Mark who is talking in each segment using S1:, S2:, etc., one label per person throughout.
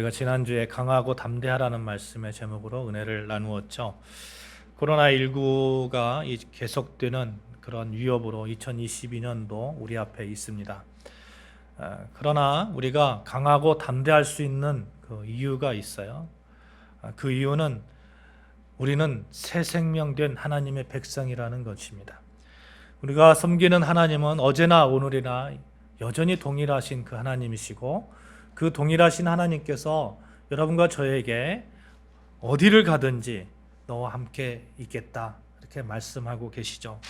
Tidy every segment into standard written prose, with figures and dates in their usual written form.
S1: 우리가 지난주에 강하고 담대하라는 말씀의 제목으로 은혜를 나누었죠. 코로나19가 계속되는 그런 위협으로 2022년도 우리 앞에 있습니다. 그러나 우리가 강하고 담대할 수 있는 그 이유가 있어요. 그 이유는 우리는 새 생명된 하나님의 백성이라는 것입니다. 우리가 섬기는 하나님은 어제나 오늘이나 여전히 동일하신 그 하나님이시고, 그 동일하신 하나님께서 여러분과 저에게 어디를 가든지 너와 함께 있겠다 이렇게 말씀하고 계시죠.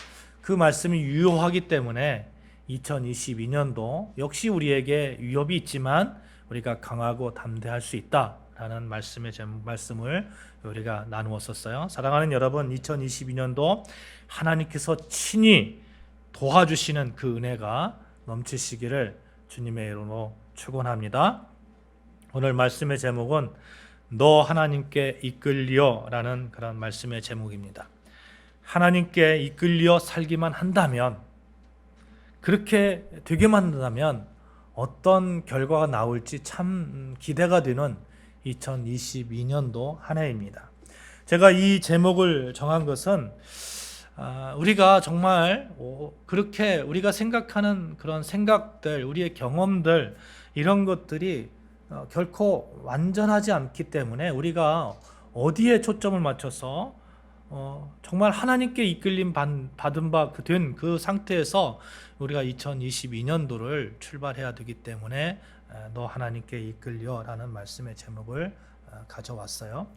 S1: 그 말씀이 유효하기 때문에 2022년도 역시 우리에게 위협이 있지만 우리가 강하고 담대할 수 있다라는 말씀을 우리가 나누었었어요. 사랑하는 여러분, 2022년도 하나님께서 친히 도와주시는 그 은혜가 넘치시기를 주님의 이름으로 축원합니다. 오늘 말씀의 제목은 너 하나님께 이끌리어 라는 그런 말씀의 제목입니다. 하나님께 이끌려 살기만 한다면, 그렇게 되게만 한다면 어떤 결과가 나올지 참 기대가 되는 2022년도 한 해입니다. 제가 이 제목을 정한 것은 우리가 정말 그렇게 우리가 생각하는 그런 생각들, 우리의 경험들, 이런 것들이 결코 완전하지 않기 때문에 우리가 어디에 초점을 맞춰서 정말 하나님께 이끌림 받은 바 된 그 상태에서 우리가 2022년도를 출발해야 되기 때문에 너 하나님께 이끌려 라는 말씀의 제목을 가져왔어요.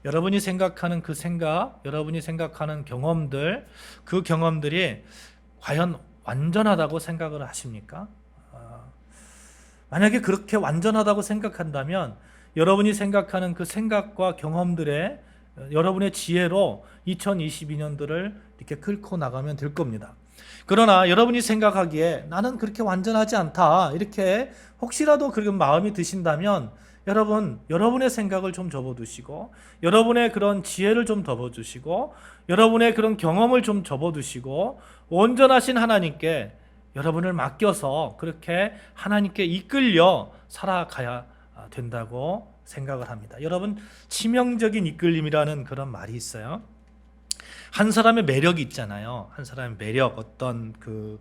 S1: 여러분이 생각하는 그 생각, 여러분이 생각하는 경험들, 그 경험들이 과연 완전하다고 생각을 하십니까? 만약에 그렇게 완전하다고 생각한다면 여러분이 생각하는 그 생각과 경험들에 여러분의 지혜로 2022년도를 이렇게 끌고 나가면 될 겁니다. 그러나 여러분이 생각하기에 나는 그렇게 완전하지 않다, 이렇게 혹시라도 그런 마음이 드신다면 여러분의 생각을 좀 접어두시고, 여러분의 그런 지혜를 좀 접어두시고, 여러분의 그런 경험을 좀 접어두시고, 온전하신 하나님께 여러분을 맡겨서 그렇게 하나님께 이끌려 살아가야 된다고 생각을 합니다. 여러분, 치명적인 이끌림이라는 그런 말이 있어요. 한 사람의 매력이 있잖아요. 한 사람의 매력, 어떤 그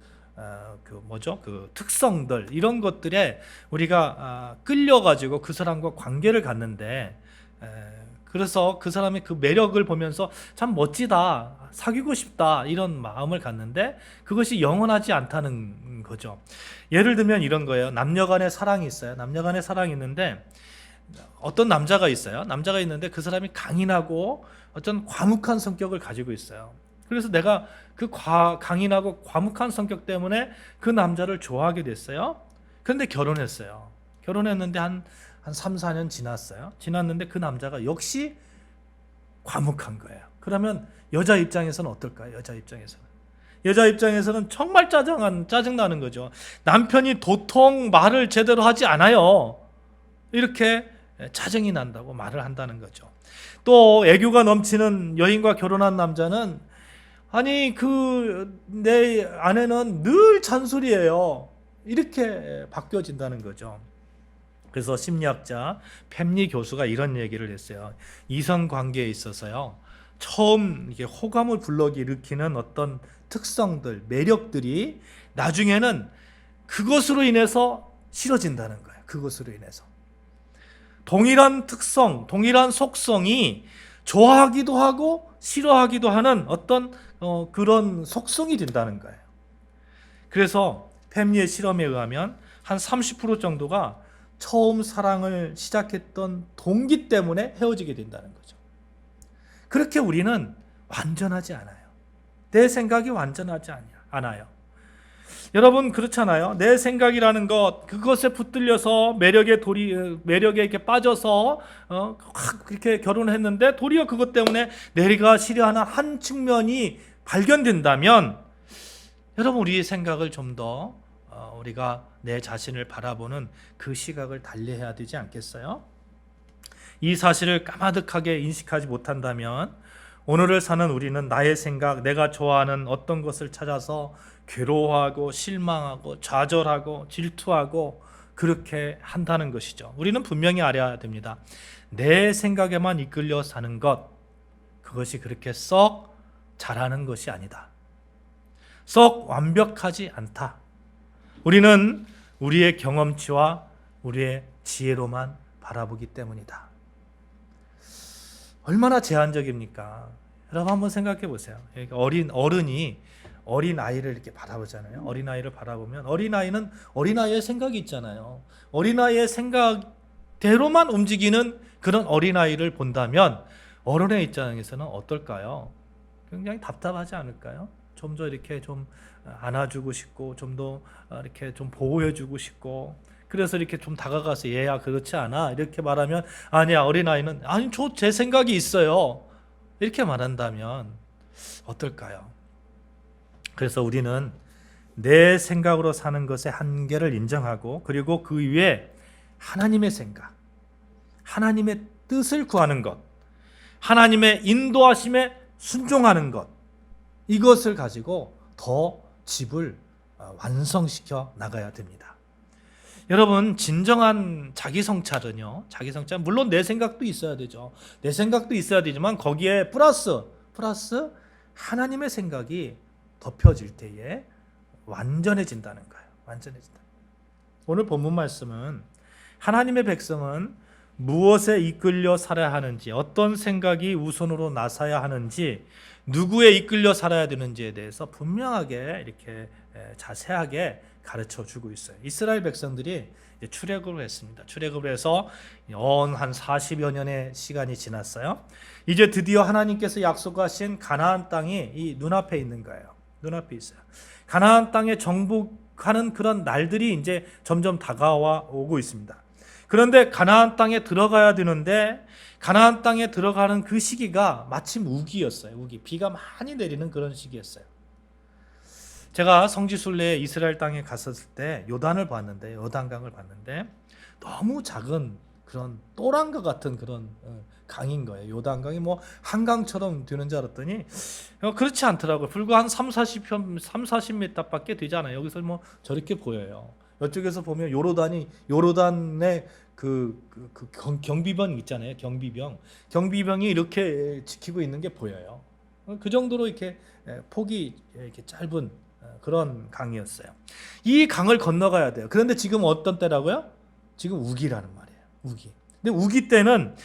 S1: 특성들, 이런 것들에 우리가 끌려가지고 그 사람과 관계를 갖는데, 그래서 그 사람의 그 매력을 보면서 참 멋지다, 사귀고 싶다, 이런 마음을 갖는데 그것이 영원하지 않다는 거죠. 예를 들면 이런 거예요. 남녀간의 사랑이 있어요. 남녀간의 사랑이 있는데 어떤 남자가 있어요. 남자가 있는데 그 사람이 강인하고 어떤 과묵한 성격을 가지고 있어요. 그래서 내가 그 강인하고 과묵한 성격 때문에 그 남자를 좋아하게 됐어요. 그런데 결혼했어요. 결혼했는데 한 3, 4년 지났는데 그 남자가 역시 과묵한 거예요. 그러면 여자 입장에서는 어떨까요? 여자 입장에서는 정말 짜증나는 거죠. 남편이 도통 말을 제대로 하지 않아요. 이렇게 짜증이 난다고 말을 한다는 거죠. 또 애교가 넘치는 여인과 결혼한 남자는, 아니 내 아내는 늘 잔소리예요, 이렇게 바뀌어진다는 거죠. 그래서 심리학자 팹리 교수가 이런 얘기를 했어요. 이성 관계에 있어서요, 처음 이게 호감을 불러일으키는 어떤 특성들, 매력들이 나중에는 그것으로 인해서 싫어진다는 거예요. 그것으로 인해서 동일한 특성, 동일한 속성이 좋아하기도 하고 싫어하기도 하는 어떤 그런 속성이 된다는 거예요. 그래서 팹리의 실험에 의하면 한 30% 정도가 처음 사랑을 시작했던 동기 때문에 헤어지게 된다는 거죠. 그렇게 우리는 완전하지 않아요. 내 생각이 완전하지 않아요. 여러분, 그렇잖아요. 내 생각이라는 것, 그것에 붙들려서 매력에 이렇게 빠져서 확 그렇게 결혼했는데 도리어 그것 때문에 내가 싫어하는 한 측면이 발견된다면, 여러분, 우리의 생각을 좀 더 우리가 내 자신을 바라보는 그 시각을 달리해야 되지 않겠어요? 이 사실을 까마득하게 인식하지 못한다면 오늘을 사는 우리는 나의 생각, 내가 좋아하는 어떤 것을 찾아서 괴로워하고 실망하고 좌절하고 질투하고 그렇게 한다는 것이죠. 우리는 분명히 알아야 됩니다. 내 생각에만 이끌려 사는 것, 그것이 그렇게 썩 잘하는 것이 아니다. 썩 완벽하지 않다. 우리는 우리의 경험치와 우리의 지혜로만 바라보기 때문이다. 얼마나 제한적입니까? 여러분 한번 생각해 보세요. 어른이 어린 아이를 이렇게 바라보잖아요. 어린 아이를 바라보면 어린 아이는 어린 아이의 생각이 있잖아요. 어린 아이의 생각대로만 움직이는 그런 어린 아이를 본다면 어른의 입장에서는 어떨까요? 굉장히 답답하지 않을까요? 좀 더 이렇게 좀 안아주고 싶고, 좀 더 이렇게 좀 보호해주고 싶고, 그래서 이렇게 좀 다가가서 얘야 그렇지 않아 이렇게 말하면, 아니야 어린 아이는 아니 저 제 생각이 있어요 이렇게 말한다면 어떨까요? 그래서 우리는 내 생각으로 사는 것의 한계를 인정하고, 그리고 그 위에 하나님의 생각, 하나님의 뜻을 구하는 것, 하나님의 인도하심에 순종하는 것, 이것을 가지고 더 집을 완성시켜 나가야 됩니다. 여러분, 진정한 자기 성찰은요, 물론 내 생각도 있어야 되죠. 내 생각도 있어야 되지만 거기에 플러스 하나님의 생각이 덮여질 때에 완전해진다는 거예요. 완전해진다. 오늘 본문 말씀은 하나님의 백성은 무엇에 이끌려 살아야 하는지, 어떤 생각이 우선으로 나서야 하는지, 누구에 이끌려 살아야 되는지에 대해서 분명하게 이렇게 자세하게 가르쳐 주고 있어요. 이스라엘 백성들이 출애굽을 했습니다. 출애굽을 해서 한 40여 년의 시간이 지났어요. 이제 드디어 하나님께서 약속하신 가나안 땅이 이 눈앞에 있는 거예요. 눈앞에 있어요. 가나안 땅에 정복하는 그런 날들이 이제 점점 다가와 오고 있습니다. 그런데 가나안 땅에 들어가야 되는데, 가나안 땅에 들어가는 그 시기가 마침 우기였어요. 우기, 비가 많이 내리는 그런 시기였어요. 제가 성지순례 이스라엘 땅에 갔었을 때 요단강을 봤는데 너무 작은 그런 또랑과 같은 그런 강인 거예요. 요단강이 뭐 한강처럼 되는 줄 알았더니 그렇지 않더라고요. 불과 한 40m밖에 되지 않아요. 여기서 뭐 저렇게 보여요. 이쪽에서 보면 요르단의 경비병 있잖아요. 경비병이 이렇게 지키고 있는 게 보여요. 그 정도로 이렇게 폭이 이렇게 짧은 그런 강이었어요. 이 강을 건너가야 돼요. 그런데 지금 어떤 때라고요? 지금 우기라는 말이에요. 우기. 근데 우기 때는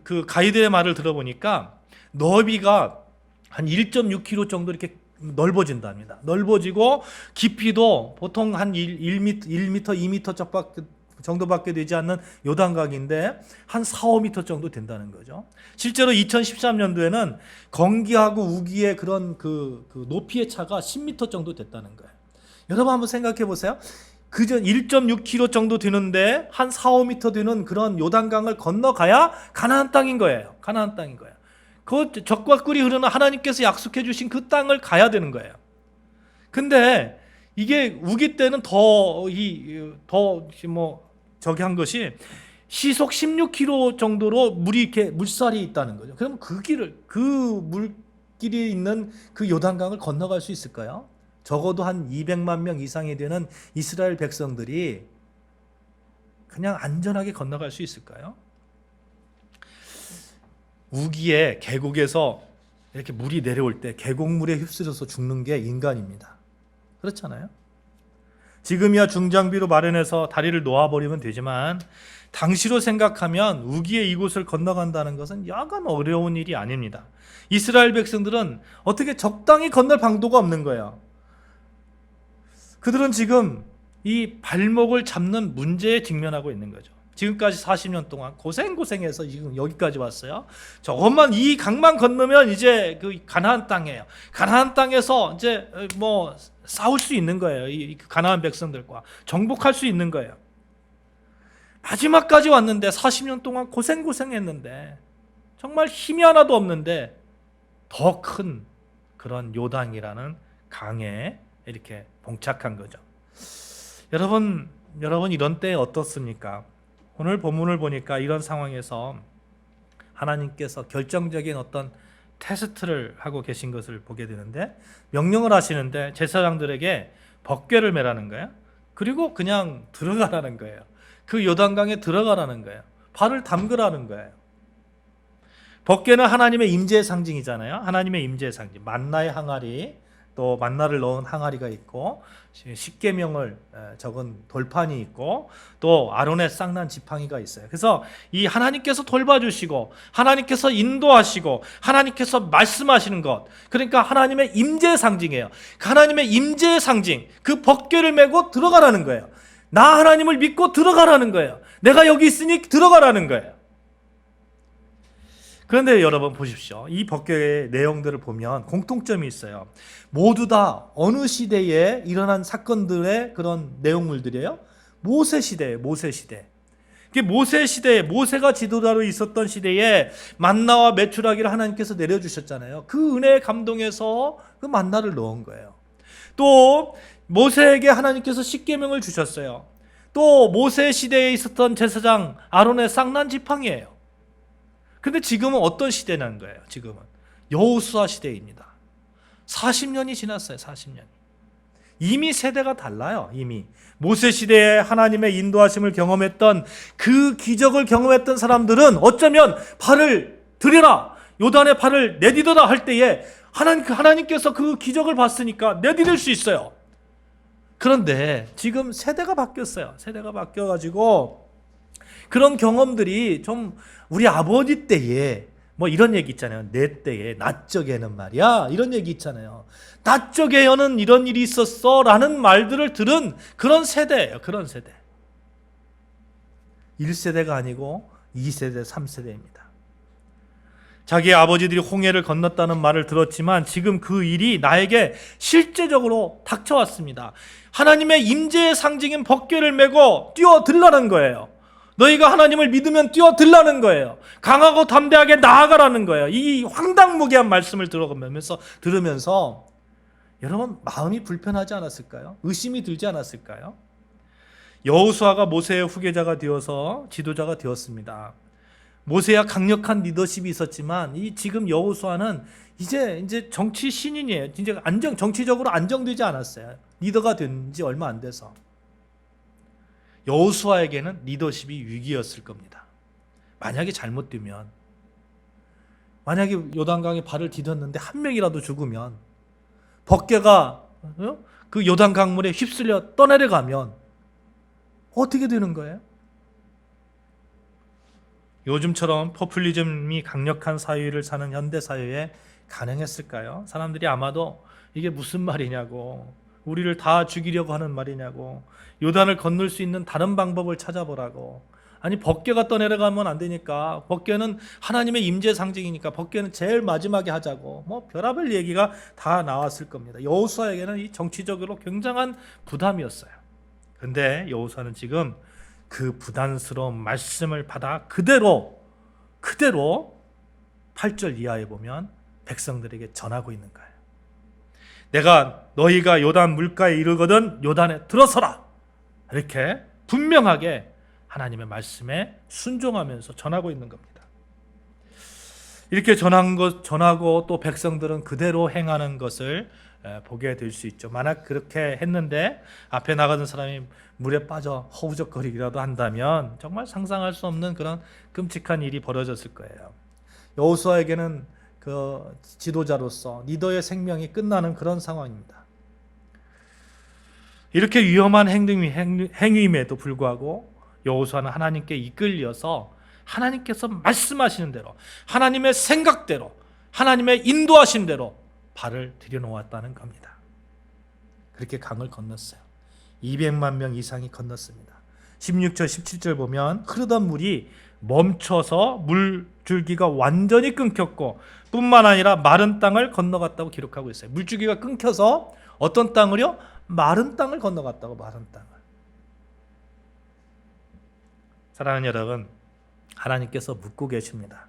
S1: 그 가이드의 말을 들어보니까 너비가 한 1.6km 정도 이렇게 넓어진답니다. 넓어지고 깊이도 보통 한 1m, 2m 정도밖에 되지 않는 요단강인데 한 4, 5m 정도 된다는 거죠. 실제로 2013년도에는 건기하고 우기의 그런 그 높이의 차가 10m 정도 됐다는 거예요. 여러분 한번 생각해 보세요. 그저 1.6km 정도 되는데 한 4, 5m 되는 그런 요단강을 건너가야 가나안 땅인 거예요. 가나안 땅인 거예요. 그 젖과 꿀이 흐르는 하나님께서 약속해 주신 그 땅을 가야 되는 거예요. 근데 이게 우기 때는 저기 한 것이 시속 16km 정도로 물살이 있다는 거죠. 그럼 그 물길이 있는 그 요단강을 건너갈 수 있을까요? 적어도 한 200만 명 이상이 되는 이스라엘 백성들이 그냥 안전하게 건너갈 수 있을까요? 우기에 계곡에서 이렇게 물이 내려올 때 계곡물에 휩쓸려서 죽는 게 인간입니다. 그렇잖아요? 지금이야 중장비로 마련해서 다리를 놓아버리면 되지만 당시로 생각하면 우기의 이곳을 건너간다는 것은 여간 어려운 일이 아닙니다. 이스라엘 백성들은 어떻게 적당히 건널 방도가 없는 거예요. 그들은 지금 이 발목을 잡는 문제에 직면하고 있는 거죠. 지금까지 40년 동안 고생해서 지금 여기까지 왔어요. 저것만 이 강만 건너면 이제 그 가나안 땅이에요. 가나안 땅에서 이제 뭐 싸울 수 있는 거예요. 이 가나안 백성들과 정복할 수 있는 거예요. 마지막까지 왔는데 40년 동안 고생했는데 정말 힘이 하나도 없는데 더 큰 그런 요단이라는 강에 이렇게 봉착한 거죠. 여러분 이런 때 어떻습니까? 오늘 본문을 보니까 이런 상황에서 하나님께서 결정적인 어떤 테스트를 하고 계신 것을 보게 되는데, 명령을 하시는데 제사장들에게 법궤를 매라는 거예요. 그리고 그냥 들어가라는 거예요. 그 요단강에 들어가라는 거예요. 발을 담그라는 거예요. 법궤는 하나님의 임재의 상징이잖아요. 하나님의 임재의 상징. 만나의 항아리, 또 만나를 넣은 항아리가 있고, 십계명을 적은 돌판이 있고, 또 아론의 쌍난 지팡이가 있어요. 그래서 이 하나님께서 돌봐주시고, 하나님께서 인도하시고, 하나님께서 말씀하시는 것, 그러니까 하나님의 임재의 상징이에요. 하나님의 임재의 상징, 그 법궤를 메고 들어가라는 거예요. 나 하나님을 믿고 들어가라는 거예요. 내가 여기 있으니 들어가라는 거예요. 그런데 여러분 보십시오. 이 법궤의 내용들을 보면 공통점이 있어요. 모두 다 어느 시대에 일어난 사건들의 그런 내용물들이에요. 모세 시대예요. 모세 시대. 모세 시대에, 모세가 지도자로 있었던 시대에 만나와 메추라기를 하나님께서 내려주셨잖아요. 그 은혜에 감동해서 그 만나를 넣은 거예요. 또 모세에게 하나님께서 십계명을 주셨어요. 또 모세 시대에 있었던 제사장 아론의 쌍난 지팡이에요. 근데 지금은 어떤 시대라는 거예요? 지금은 여호수아 시대입니다. 40년이 지났어요. 40년이. 이미 세대가 달라요. 이미 모세 시대에 하나님의 인도하심을 경험했던, 그 기적을 경험했던 사람들은 어쩌면 발을 들여라, 요단의 발을 내디뎌라 할 때에 하나님께서 그 기적을 봤으니까 내디딜 수 있어요. 그런데 지금 세대가 바뀌었어요. 세대가 바뀌어가지고 그런 경험들이 좀 우리 아버지 때에 뭐 이런 얘기 있잖아요. 내 때에 낮적에는 말이야, 이런 얘기 있잖아요. 낮적에는 이런 일이 있었어 라는 말들을 들은 그런 세대예요. 그런 세대. 1세대가 아니고 2세대, 3세대입니다. 자기 아버지들이 홍해를 건넜다는 말을 들었지만 지금 그 일이 나에게 실제적으로 닥쳐왔습니다. 하나님의 임재의 상징인 법궤를 메고 뛰어들라는 거예요. 너희가 하나님을 믿으면 뛰어들라는 거예요. 강하고 담대하게 나아가라는 거예요. 이 황당무계한 말씀을 들으면서 여러분 마음이 불편하지 않았을까요? 의심이 들지 않았을까요? 여호수아가 모세의 후계자가 되어서 지도자가 되었습니다. 모세야 강력한 리더십이 있었지만 이 지금 여호수아는 이제 정치 신인이에요. 이제 정치적으로 안정되지 않았어요. 리더가 된 지 얼마 안 돼서. 여호수아에게는 리더십이 위기였을 겁니다. 만약에 잘못되면, 만약에 요단강에 발을 디뎠는데 한 명이라도 죽으면, 법궤가 그 요단 강물에 휩쓸려 떠내려가면 어떻게 되는 거예요? 요즘처럼 포퓰리즘이 강력한 사회를 사는 현대 사회에 가능했을까요? 사람들이 아마도 이게 무슨 말이냐고, 우리를 다 죽이려고 하는 말이냐고, 요단을 건널 수 있는 다른 방법을 찾아보라고, 아니 법궤가 떠내려가면 안 되니까, 법궤는 하나님의 임재 상징이니까 법궤는 제일 마지막에 하자고, 뭐 별의별 얘기가 다 나왔을 겁니다. 여호수아에게는 이 정치적으로 굉장한 부담이었어요. 그런데 여호수아는 지금 그 부담스러운 말씀을 받아 그대로 8절 이하에 보면 백성들에게 전하고 있는 거예요. 너희가 요단 물가에 이르거든 요단에 들어서라, 이렇게 분명하게 하나님의 말씀에 순종하면서 전하고 있는 겁니다. 이렇게 전하고 또 백성들은 그대로 행하는 것을 보게 될 수 있죠. 만약 그렇게 했는데 앞에 나가던 사람이 물에 빠져 허우적거리기라도 한다면 정말 상상할 수 없는 그런 끔찍한 일이 벌어졌을 거예요. 여호수아에게는 그 지도자로서 리더의 생명이 끝나는 그런 상황입니다. 이렇게 위험한 행위임에도 불구하고 여호수아는 하나님께 이끌려서 하나님께서 말씀하시는 대로, 하나님의 생각대로, 하나님의 인도하신 대로 발을 들여놓았다는 겁니다. 그렇게 강을 건넜어요. 200만 명 이상이 건넜습니다. 16절 17절 보면 흐르던 물이 멈춰서 물줄기가 완전히 끊겼고 뿐만 아니라 마른 땅을 건너갔다고 기록하고 있어요. 물줄기가 끊겨서 어떤 땅을요? 마른 땅을 건너갔다고. 마른 땅을. 사랑하는 여러분, 하나님께서 묻고 계십니다.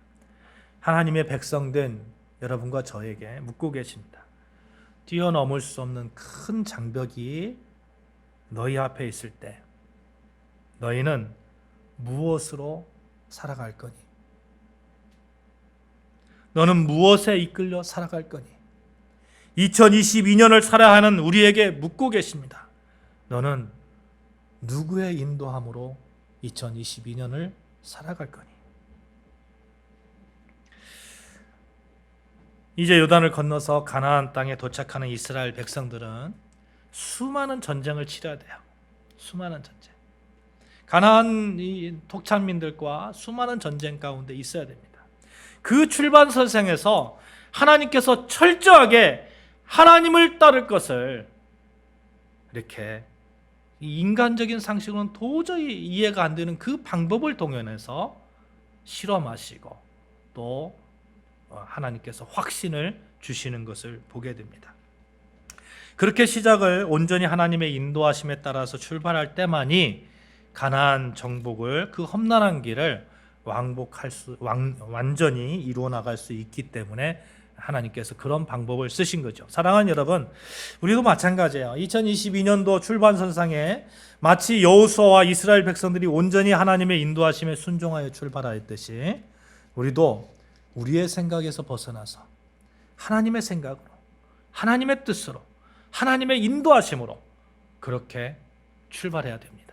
S1: 하나님의 백성된 여러분과 저에게 묻고 계십니다. 뛰어넘을 수 없는 큰 장벽이 너희 앞에 있을 때 너희는 무엇으로 살아갈 거니? 너는 무엇에 이끌려 살아갈 거니? 2022년을 살아야 하는 우리에게 묻고 계십니다. 너는 누구의 인도함으로 2022년을 살아갈 거니? 이제 요단을 건너서 가나안 땅에 도착하는 이스라엘 백성들은 수많은 전쟁을 치러야 돼요. 수많은 전쟁. 가나안 독창민들과 수많은 전쟁 가운데 있어야 됩니다. 그 출발선상에서 하나님께서 철저하게 하나님을 따를 것을 이렇게 인간적인 상식으로는 도저히 이해가 안 되는 그 방법을 동원해서 실험하시고 또 하나님께서 확신을 주시는 것을 보게 됩니다. 그렇게 시작을 온전히 하나님의 인도하심에 따라서 출발할 때만이 가나안 정복을 그 험난한 길을 완전히 이루어 나갈 수 있기 때문에 하나님께서 그런 방법을 쓰신 거죠. 사랑하는 여러분, 우리도 마찬가지예요. 2022년도 출발선상에 마치 여호수아와 이스라엘 백성들이 온전히 하나님의 인도하심에 순종하여 출발하였듯이 우리도 우리의 생각에서 벗어나서 하나님의 생각으로, 하나님의 뜻으로, 하나님의 인도하심으로 그렇게 출발해야 됩니다.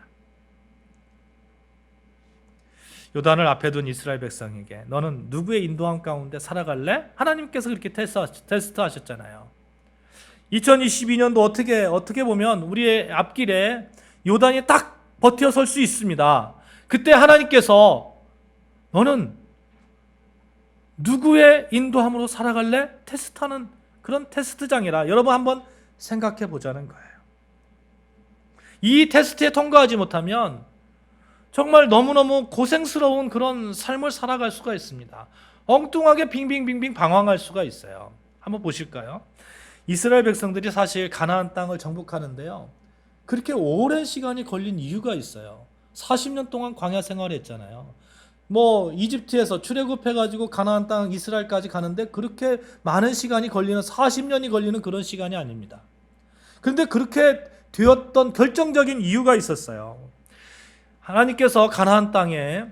S1: 요단을 앞에 둔 이스라엘 백성에게 너는 누구의 인도함 가운데 살아갈래? 하나님께서 그렇게 테스트하셨잖아요. 2022년도 어떻게 보면 우리의 앞길에 요단이 딱 버텨설 수 있습니다. 그때 하나님께서 너는 누구의 인도함으로 살아갈래? 테스트하는 그런 테스트장이라 여러분 한번 생각해 보자는 거예요. 이 테스트에 통과하지 못하면 정말 너무너무 고생스러운 그런 삶을 살아갈 수가 있습니다. 엉뚱하게 빙빙빙빙 방황할 수가 있어요. 한번 보실까요? 이스라엘 백성들이 사실 가나안 땅을 정복하는데요, 그렇게 오랜 시간이 걸린 이유가 있어요. 40년 동안 광야 생활을 했잖아요. 이집트에서 출애굽해가지고 가나안 땅 이스라엘까지 가는데 그렇게 많은 시간이 걸리는 40년이 걸리는 그런 시간이 아닙니다. 그런데 그렇게 되었던 결정적인 이유가 있었어요. 하나님께서 가나안 땅이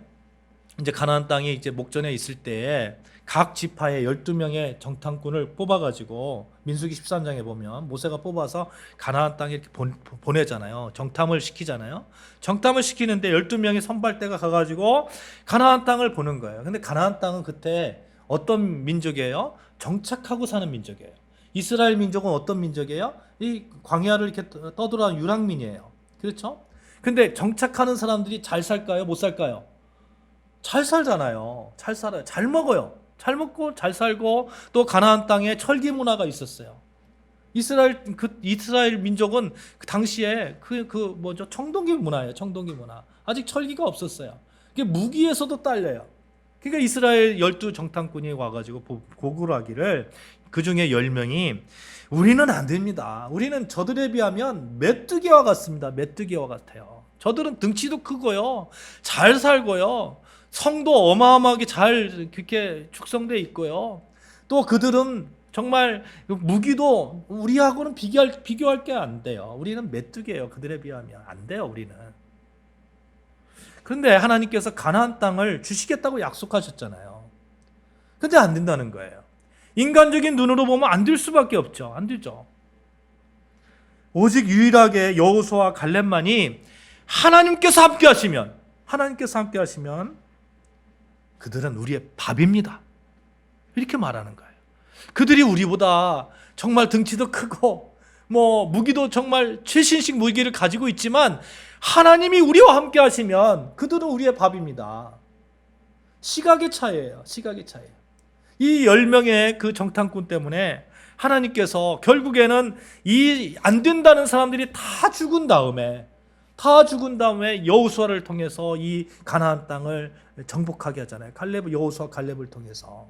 S1: 이제 목전에 있을 때에 각 지파의 12명의 정탐꾼을 뽑아가지고 민수기 13장에 보면 모세가 뽑아서 가나안 땅에 이렇게 보내잖아요. 정탐을 시키잖아요. 정탐을 시키는데 12명의 선발대가 가가지고 가나안 땅을 보는 거예요. 근데 가나안 땅은 그때 어떤 민족이에요? 정착하고 사는 민족이에요. 이스라엘 민족은 어떤 민족이에요? 이 광야를 이렇게 떠돌아온 유랑민이에요. 그렇죠? 근데 정착하는 사람들이 잘 살까요? 못 살까요? 잘 살잖아요. 잘 살아요. 잘 먹어요. 잘 먹고 잘 살고 또 가나안 땅에 철기 문화가 있었어요. 이스라엘 민족은 그 당시에 청동기 문화예요. 청동기 문화. 아직 철기가 없었어요. 그게 무기에서도 딸려요. 그러니까 이스라엘 12 정탐꾼이 와가지고 보고를 하기를 그 중에 10명이 우리는 안 됩니다. 우리는 저들에 비하면 메뚜기와 같습니다. 메뚜기와 같아요. 저들은 등치도 크고요. 잘 살고요. 성도 어마어마하게 잘 그렇게 축성되어 있고요. 또 그들은 정말 무기도 우리하고는 비교할 게 안 돼요. 우리는 메뚜기예요. 그들에 비하면 안 돼요. 우리는. 그런데 하나님께서 가나안 땅을 주시겠다고 약속하셨잖아요. 근데 안 된다는 거예요. 인간적인 눈으로 보면 안 될 수밖에 없죠. 안 되죠. 오직 유일하게 여호수아와 갈렙만이 하나님께서 함께 하시면 그들은 우리의 밥입니다. 이렇게 말하는 거예요. 그들이 우리보다 정말 등치도 크고 무기도 정말 최신식 무기를 가지고 있지만 하나님이 우리와 함께 하시면 그들은 우리의 밥입니다. 시각의 차이예요. 시각의 차이예요. 이 10명의 그 정탐꾼 때문에 하나님께서 결국에는 이 안 된다는 사람들이 다 죽은 다음에 여호수아를 통해서 이 가나안 땅을 정복하게 하잖아요. 여호수아 갈렙을 통해서.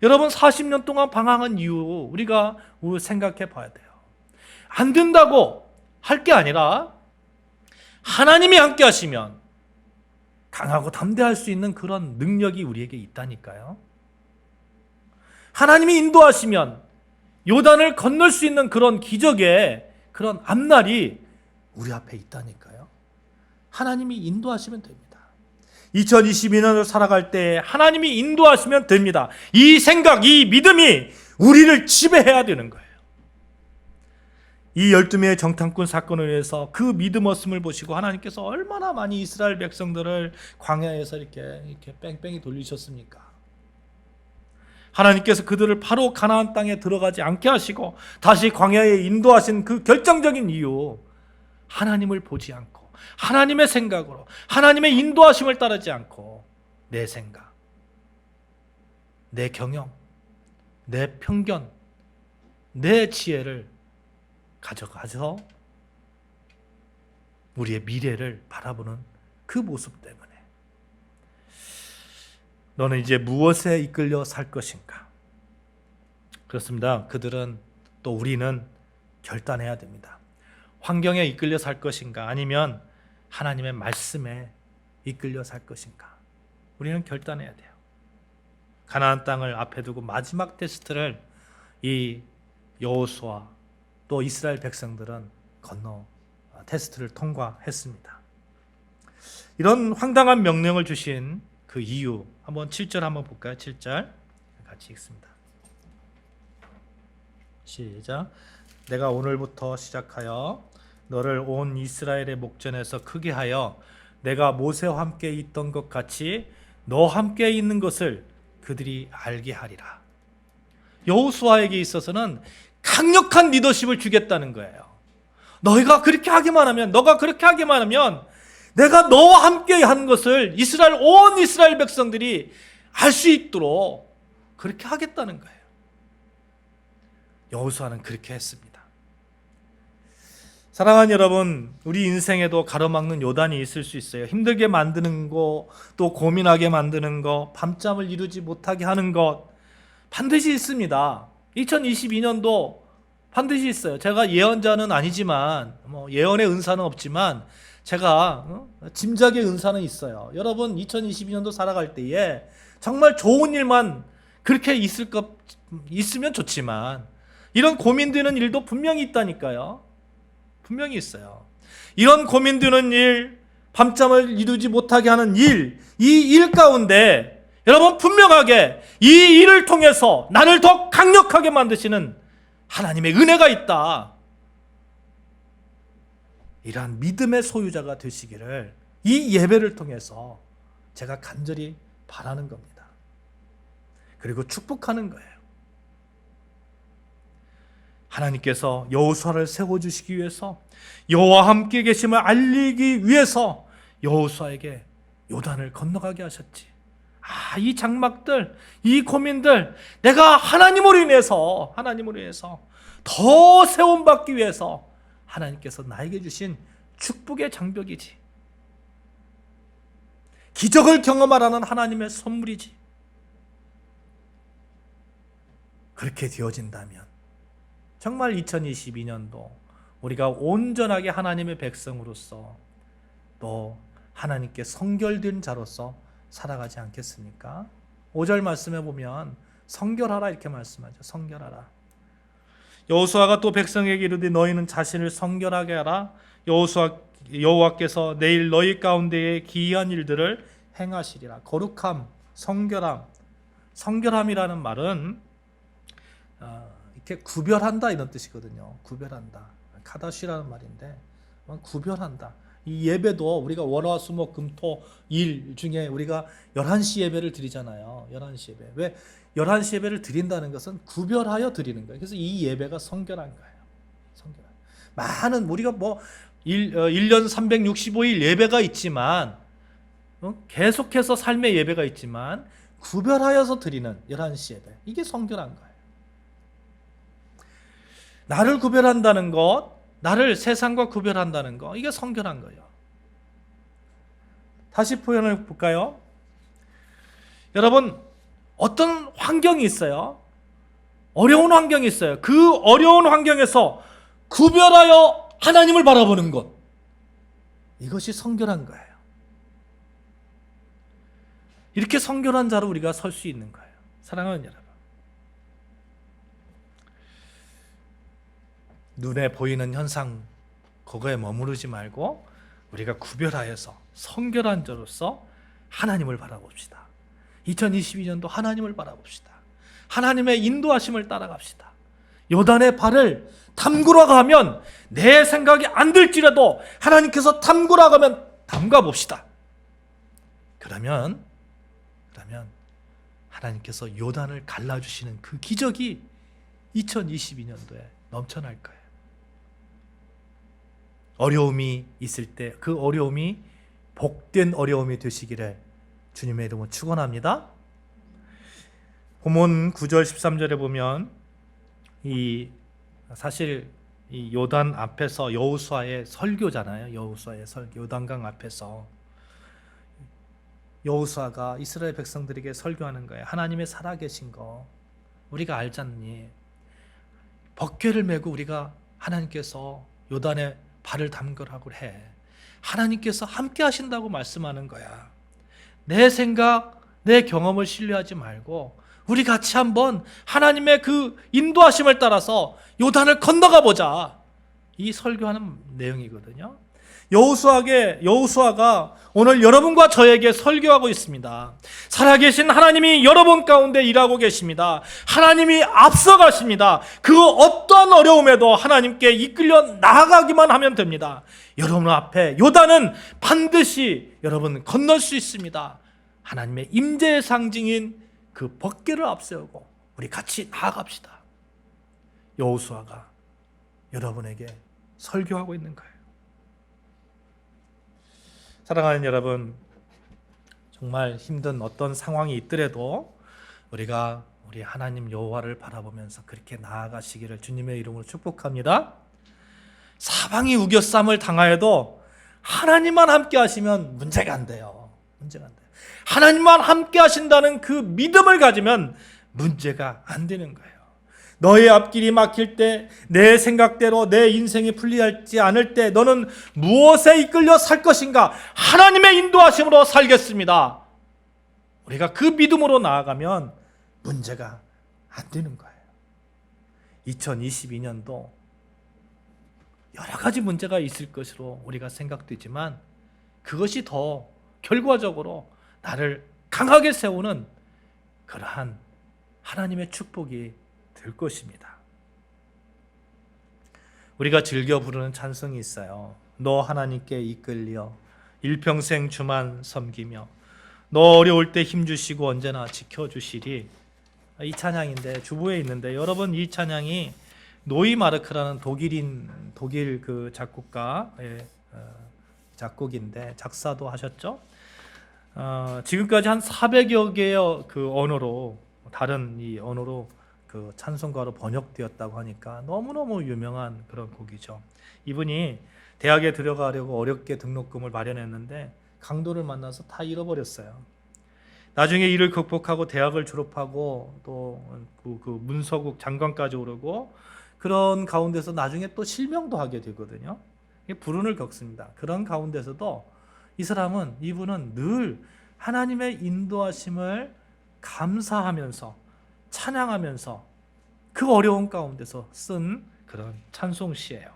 S1: 여러분 40년 동안 방황한 이유 우리가 생각해 봐야 돼요. 안 된다고 할 게 아니라 하나님이 함께 하시면 강하고 담대할 수 있는 그런 능력이 우리에게 있다니까요. 하나님이 인도하시면 요단을 건널 수 있는 그런 기적의 그런 앞날이 우리 앞에 있다니까요. 하나님이 인도하시면 됩니다. 2022년을 살아갈 때 하나님이 인도하시면 됩니다. 이 생각, 이 믿음이 우리를 지배해야 되는 거예요. 이 12명의 정탐꾼 사건을 위해서 그 믿음 없음을 보시고 하나님께서 얼마나 많이 이스라엘 백성들을 광야에서 이렇게 뺑뺑이 돌리셨습니까? 하나님께서 그들을 바로 가나안 땅에 들어가지 않게 하시고 다시 광야에 인도하신 그 결정적인 이유, 하나님을 보지 않고 하나님의 생각으로 하나님의 인도하심을 따르지 않고 내 생각, 내 경영, 내 편견, 내 지혜를 가져가서 우리의 미래를 바라보는 그 모습 때문에 너는 이제 무엇에 이끌려 살 것인가? 그렇습니다. 그들은 또 우리는 결단해야 됩니다. 환경에 이끌려 살 것인가? 아니면 하나님의 말씀에 이끌려 살 것인가? 우리는 결단해야 돼요. 가나안 땅을 앞에 두고 마지막 테스트를 이 여호수아 또 이스라엘 백성들은 테스트를 통과했습니다. 이런 황당한 명령을 주신 그 이유, 한번 7절 한번 볼까요? 7절 같이 읽습니다. 시작. 내가 오늘부터 시작하여 너를 온 이스라엘의 목전에서 크게 하여 내가 모세와 함께 있던 것 같이 너 함께 있는 것을 그들이 알게 하리라. 여호수아에게 있어서는 강력한 리더십을 주겠다는 거예요. 너가 그렇게 하기만 하면 내가 너와 함께 한 것을 온 이스라엘 백성들이 알 수 있도록 그렇게 하겠다는 거예요. 여호수아는 그렇게 했습니다. 사랑하는 여러분, 우리 인생에도 가로막는 요단이 있을 수 있어요. 힘들게 만드는 거, 또 고민하게 만드는 거, 밤잠을 이루지 못하게 하는 것 반드시 있습니다. 2022년도 반드시 있어요. 제가 예언자는 아니지만 예언의 은사는 없지만 제가 짐작의 은사는 있어요. 여러분 2022년도 살아갈 때에 정말 좋은 일만 그렇게 있으면 좋지만 이런 고민되는 일도 분명히 있다니까요. 분명히 있어요. 이런 고민되는 일, 밤잠을 이루지 못하게 하는 일, 이 일 가운데 여러분 분명하게 이 일을 통해서 나를 더 강력하게 만드시는 하나님의 은혜가 있다. 이러한 믿음의 소유자가 되시기를 이 예배를 통해서 제가 간절히 바라는 겁니다. 그리고 축복하는 거예요. 하나님께서 여호수아를 세워주시기 위해서 여호와 함께 계심을 알리기 위해서 여호수아에게 요단을 건너가게 하셨지. 이 장막들, 이 고민들 내가 하나님으로 인해서 더 세움받기 위해서 하나님께서 나에게 주신 축복의 장벽이지. 기적을 경험하라는 하나님의 선물이지. 그렇게 되어진다면 정말 2022년도 우리가 온전하게 하나님의 백성으로서 또 하나님께 성결된 자로서 살아가지 않겠습니까? 5절 말씀에 보면 성결하라 이렇게 말씀하죠. 성결하라. 여호수아가 또 백성에게 이르되 너희는 자신을 성결하게 하라. 여호와께서 내일 너희 가운데에 기이한 일들을 행하시리라. 거룩함, 성결함이라는 말은 이렇게 구별한다 이런 뜻이거든요. 구별한다. 카다시라는 말인데 구별한다. 이 예배도 우리가 월화수목금토일 중에 우리가 11시 예배를 드리잖아요. 11시 예배. 왜 11시 예배를 드린다는 것은 구별하여 드리는 거예요. 그래서 이 예배가 성결한 거예요. 성결한. 많은 우리가 1년 365일 예배가 있지만 계속해서 삶의 예배가 있지만 구별하여서 드리는 11시 예배. 이게 성결한 거예요. 나를 구별한다는 것, 나를 세상과 구별한다는 것, 이게 성결한 거예요. 다시 표현을 볼까요? 여러분, 어떤 환경이 있어요. 어려운 환경이 있어요. 그 어려운 환경에서 구별하여 하나님을 바라보는 것, 이것이 성결한 거예요. 이렇게 성결한 자로 우리가 설 수 있는 거예요. 사랑하는 여러분, 눈에 보이는 현상 그거에 머무르지 말고 우리가 구별하여서 성결한 자로서 하나님을 바라봅시다. 2022년도 하나님을 바라봅시다. 하나님의 인도하심을 따라갑시다. 요단의 발을 담그러 가면 내 생각이 안 들지라도 하나님께서 담그러 가면 담가 봅시다. 그러면 하나님께서 요단을 갈라주시는 그 기적이 2022년도에 넘쳐날 거예요. 어려움이 있을 때 그 어려움이 복된 어려움이 되시기를 주님의 이름으로 축원합니다. 본문 9절 13절에 보면 사실 이 요단 앞에서 여호수아의 설교잖아요. 여호수아의 설교, 요단강 앞에서 여호수아가 이스라엘 백성들에게 설교하는 거예요. 하나님의 살아계신 거 우리가 알잖니. 법궤를 메고 우리가 하나님께서 요단에 발을 담그라고 해. 하나님께서 함께 하신다고 말씀하는 거야. 내 생각, 내 경험을 신뢰하지 말고 우리 같이 한번 하나님의 그 인도하심을 따라서 요단을 건너가 보자. 이 설교하는 내용이거든요. 여호수아가 오늘 여러분과 저에게 설교하고 있습니다. 살아계신 하나님이 여러분 가운데 일하고 계십니다. 하나님이 앞서가십니다. 그 어떠한 어려움에도 하나님께 이끌려 나아가기만 하면 됩니다. 여러분 앞에 요단은 반드시 여러분 건널 수 있습니다. 하나님의 임재의 상징인 그 법궤를 앞세우고 우리 같이 나아갑시다. 여호수아가 여러분에게 설교하고 있는 거예요. 사랑하는 여러분, 정말 힘든 어떤 상황이 있더라도 우리가 우리 하나님 여호와를 바라보면서 그렇게 나아가시기를 주님의 이름으로 축복합니다. 사방이 우겨쌈을 당하여도 하나님만 함께 하시면 문제가 안 돼요. 하나님만 함께 하신다는 그 믿음을 가지면 문제가 안 되는 거예요. 너의 앞길이 막힐 때, 내 생각대로 내 인생이 풀리지 않을 때 너는 무엇에 이끌려 살 것인가? 하나님의 인도하심으로 살겠습니다. 우리가 그 믿음으로 나아가면 문제가 안 되는 거예요. 2022년도 여러 가지 문제가 있을 것으로 우리가 생각되지만 그것이 더 결과적으로 나를 강하게 세우는 그러한 하나님의 축복이 될 것입니다. 우리가 즐겨 부르는 찬송이 있어요. 너 하나님께 이끌려 일평생 주만 섬기며 너 어려울 때 힘주시고 언제나 지켜주시리. 이 찬양인데 주부에 있는데 여러분 이 찬양이 노이마르크라는 독일 그 작곡가의 작곡인데 작사도 하셨죠. 지금까지 한 400여 개의 그 언어로 다른 이 언어로 그 찬송가로 번역되었다고 하니까 너무너무 유명한 그런 곡이죠. 이분이 대학에 들어가려고 어렵게 등록금을 마련했는데 강도를 만나서 다 잃어버렸어요. 나중에 이를 극복하고 대학을 졸업하고 또 그 문서국 장관까지 오르고 그런 가운데서 나중에 또 실명도 하게 되거든요. 불운을 겪습니다. 그런 가운데서도 이분은 늘 하나님의 인도하심을 감사하면서 찬양하면서 그 어려운 가운데서 쓴 그런 찬송시예요.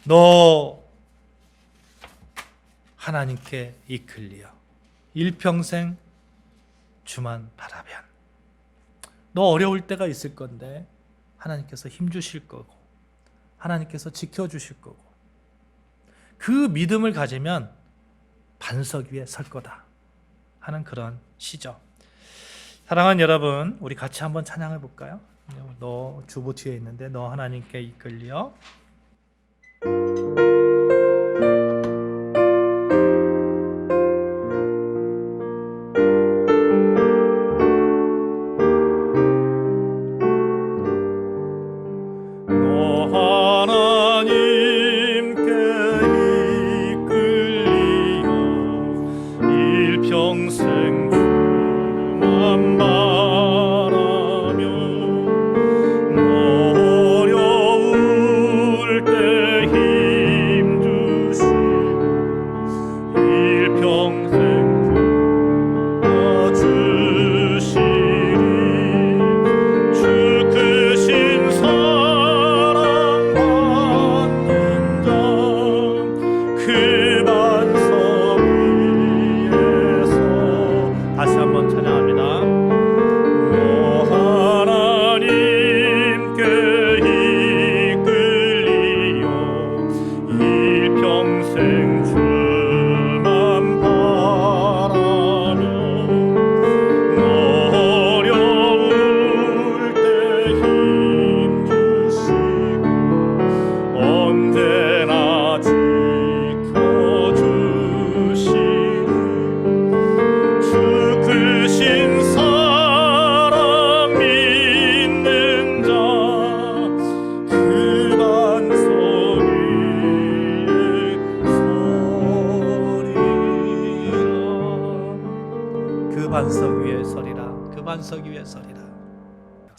S1: 너 하나님께 이끌려 일평생 주만 바라면. 너 어려울 때가 있을 건데 하나님께서 힘주실 거고 하나님께서 지켜주실 거고 그 믿음을 가지면 반석 위에 설 거다 하는 그런 시죠. 사랑하는 여러분, 우리 같이 한번 찬양해 볼까요? 너 주보 뒤에 있는데 너 하나님께 이끌려
S2: 어려울 때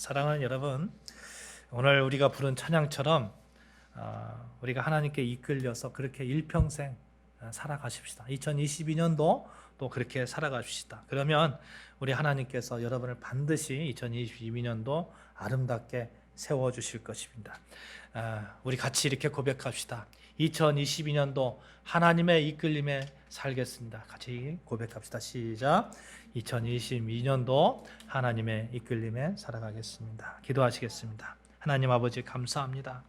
S1: 사랑하는 여러분, 오늘 우리가 부른 찬양처럼 우리가 하나님께 이끌려서 그렇게 일평생 살아가십시다. 2022년도 또 그렇게 살아가십시다. 그러면 우리 하나님께서 여러분을 반드시 2022년도 아름답게 세워주실 것입니다. 우리 같이 이렇게 고백합시다. 2022년도 하나님의 이끌림에 살겠습니다. 같이 고백합시다. 시작. 2022년도 하나님의 이끌림에 살아가겠습니다. 기도하시겠습니다. 하나님 아버지 감사합니다.